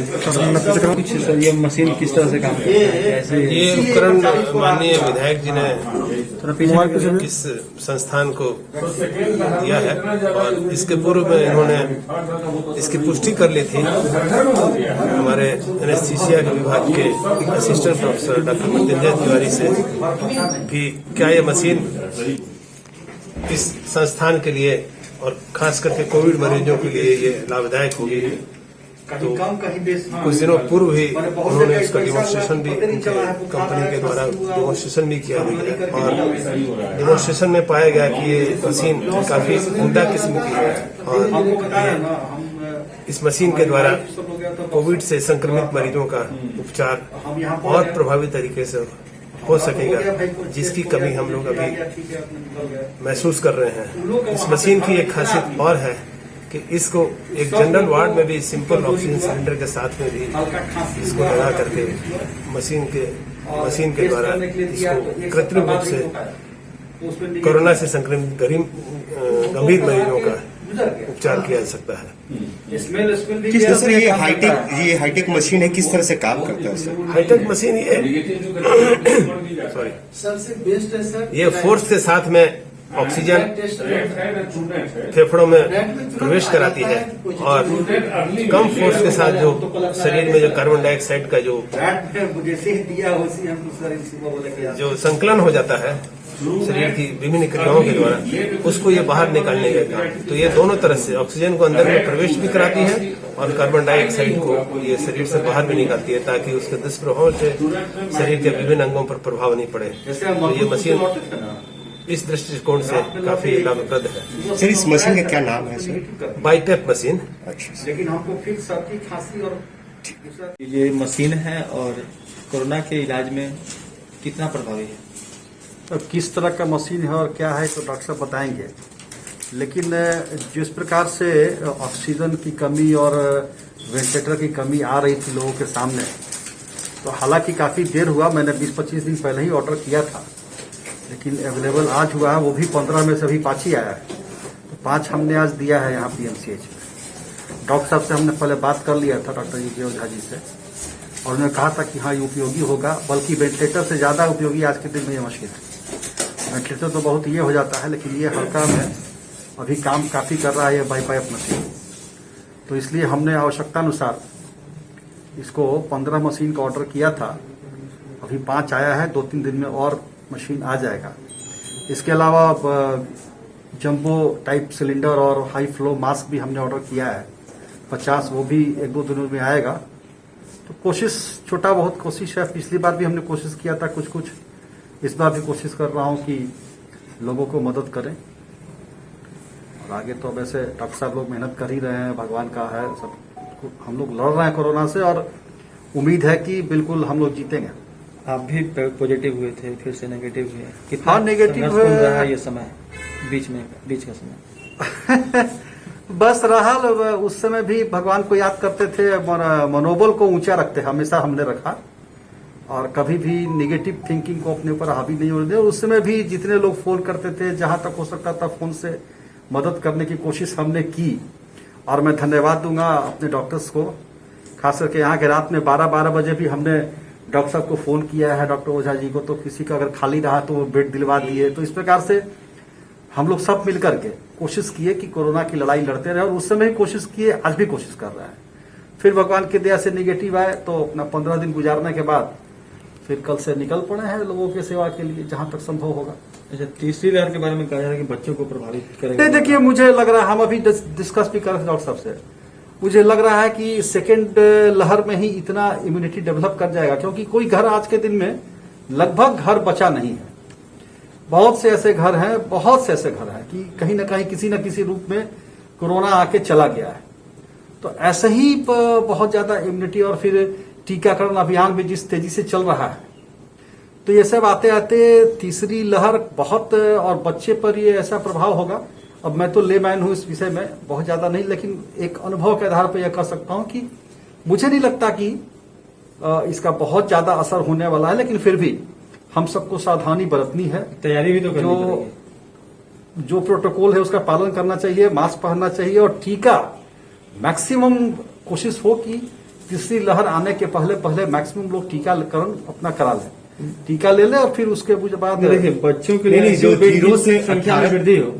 कुछ सर ये मशीन किस तरह से काम करती है, कैसे ये उपकरण माननीय विधायक जी ने इस संस्थान को दिया है और इसके पूर्व में इन्होंने इसकी पुष्टि कर ली थी हमारे एनेस्थीसिया के विभाग के assistant professor doctor Mrityunjay Tiwari से कि क्या ये मशीन इस संस्थान के लिए और खास करके कोविड मरीजों के लिए ये लाभदायक होगी। तो कुछ दिनों पूर्व ही उन्होंने इसका डिमोन्स्ट्रेशन भी कंपनी के द्वारा डिमोन्स्ट्रेशन भी किया गया और डिमोन्स्ट्रेशन में पाया गया कि ये मशीन काफी उम्दा किस्म की है और इस मशीन के द्वारा कोविड से संक्रमित मरीजों का उपचार और प्रभावी तरीके से हो सकेगा, जिसकी कमी हम लोग अभी महसूस कर रहे हैं। इस मशीन की एक खासियत और है कि इसको एक जनरल वार्ड में भी सिंपल ऑक्सीजन सिलेंडर के साथ में भी इसको लगा करके मशीन के द्वारा इसको कृत्रिम रूप से कोरोना से संक्रमित गंभीर मरीजों का उपचार किया जा सकता है। किस तरह से ये हाईटेक मशीन है, किस तरह से काम करता है सर? हाईटेक मशीन सॉरी सबसे बेस्ट है सर, ये फोर्स के साथ में ऑक्सीजन फेफड़ों में प्रवेश कराती है और कम फोर्स के साथ जो शरीर में जो कार्बन डाइऑक्साइड का जो संकलन हो जाता है शरीर की विभिन्न क्रियाओं के द्वारा, उसको ये बाहर निकालने का काम। तो ये दोनों तरह से ऑक्सीजन को अंदर में प्रवेश भी कराती है और कार्बन डाइऑक्साइड को ये शरीर से बाहर भी निकालती है, ताकि उसके दुष्प्रभाव से शरीर के विभिन्न अंगों पर प्रभाव नहीं पड़े। तो ये मशीन इस दृष्टिकोण से काफी लाभप्रद है। सर इस मशीन का क्या नाम है सर? बाइपेप मशीन। अच्छा, लेकिन हमको फिर सर्दी खांसी और ये मशीन है और कोरोना के इलाज में कितना प्रभावी है? तो किस तरह का मशीन है और क्या है तो डॉक्टर साहब बताएंगे, लेकिन जिस प्रकार से ऑक्सीजन की कमी और वेंटिलेटर की कमी आ रही थी लोगों के सामने, तो हालांकि काफ़ी देर हुआ, मैंने 20-25 दिन पहले ही ऑर्डर किया था, लेकिन अवेलेबल आज हुआ है, वो भी 15 में से अभी 5 ही आया है। तो 5 हमने आज दिया है यहाँ PMCH में। डॉक्टर साहब से हमने पहले बात कर लिया था, डॉक्टर यूके ओझा जी से, और उन्होंने कहा था कि हाँ ये उपयोगी होगा, बल्कि वेंटिलेटर से ज़्यादा उपयोगी आज के दिन में ये मशीन है। वेंटिलेटर तो बहुत ये हो जाता है, लेकिन ये हल्का में अभी काम काफ़ी कर रहा है ये बाइपाइप मशीन। तो इसलिए हमने आवश्यकता अनुसार इसको 15 मशीन का ऑर्डर किया था, अभी 5 आया है, 2-3 दिन में और मशीन आ जाएगा। इसके अलावा जंबो टाइप सिलेंडर और हाई फ्लो मास्क भी हमने ऑर्डर किया है 50, वो भी 1-2 दिनों में आएगा। तो कोशिश छोटा बहुत कोशिश है, पिछली बार भी हमने कोशिश किया था कुछ, इस बार भी कोशिश कर रहा हूं कि लोगों को मदद करें। और आगे तो वैसे डॉक्टर साहब लोग मेहनत कर ही रहे हैं, भगवान का है सब, हम लोग लड़ रहे हैं कोरोना से और उम्मीद है कि बिल्कुल हम लोग जीतेंगे। आप भी पॉजिटिव हुए थे, फिर से नेगेटिव हुए, कितना हाँ नेगेटिव रहा है ये समय, बीच का समय? बस रहा, उस समय भी भगवान को याद करते थे, मनोबल को ऊंचा रखते हमेशा हमने रखा और कभी भी नेगेटिव थिंकिंग को अपने ऊपर हावी नहीं होने दिया। उस समय भी जितने लोग फोन करते थे, जहां तक हो सकता था फोन से मदद करने की कोशिश हमने की। और मैं धन्यवाद दूंगा अपने डॉक्टर्स को, खास करके यहाँ के रात में 12 बजे भी हमने डॉक्टर साहब को फोन किया है, डॉक्टर ओझा जी को, तो किसी का अगर खाली रहा तो वो बेड दिलवा दिए। तो इस प्रकार से हम लोग सब मिलकर के कोशिश किए कि कोरोना की लड़ाई लड़ते रहे, और उस समय ही कोशिश किए, आज भी कोशिश कर रहे हैं। फिर भगवान की दया से नेगेटिव आए तो अपना 15 दिन गुजारने के बाद फिर कल से निकल पड़े हैं लोगों की सेवा के लिए जहां तक संभव होगा। अच्छा, तीसरी लहर के बारे में कहा जा रहा है कि बच्चों को प्रभावित करेगा। नहीं, देखिए मुझे लग रहा है, हम अभी डिस्कस भी कर रहे थे डॉक्टर साहब से, मुझे लग रहा है कि सेकेंड लहर में ही इतना इम्यूनिटी डेवलप कर जाएगा, क्योंकि कोई घर आज के दिन में लगभग घर बचा नहीं है। बहुत से ऐसे घर हैं कि कहीं ना कहीं किसी न किसी रूप में कोरोना आके चला गया है। तो ऐसे ही बहुत ज्यादा इम्यूनिटी, और फिर टीकाकरण अभियान भी जिस तेजी से चल रहा है, तो ये सब आते आते तीसरी लहर बहुत, और बच्चे पर ये ऐसा प्रभाव होगा। अब मैं तो लेमैन हूं इस विषय में, बहुत ज्यादा नहीं, लेकिन एक अनुभव के आधार पर यह कह सकता हूं कि मुझे नहीं लगता कि इसका बहुत ज्यादा असर होने वाला है, लेकिन फिर भी हम सबको सावधानी बरतनी है। तैयारी भी तो करनी पड़ेगी। जो प्रोटोकॉल है उसका पालन करना चाहिए, मास्क पहनना चाहिए, और टीका मैक्सिमम कोशिश हो कि तीसरी लहर आने के पहले पहले मैक्सिमम लोग टीकाकरण अपना करा लें, टीका ले लें और फिर उसके बाद देखिए बच्चों के लिए नहीं, जो ICU बेड 0 की से संख्या में 18 वृद्धि हो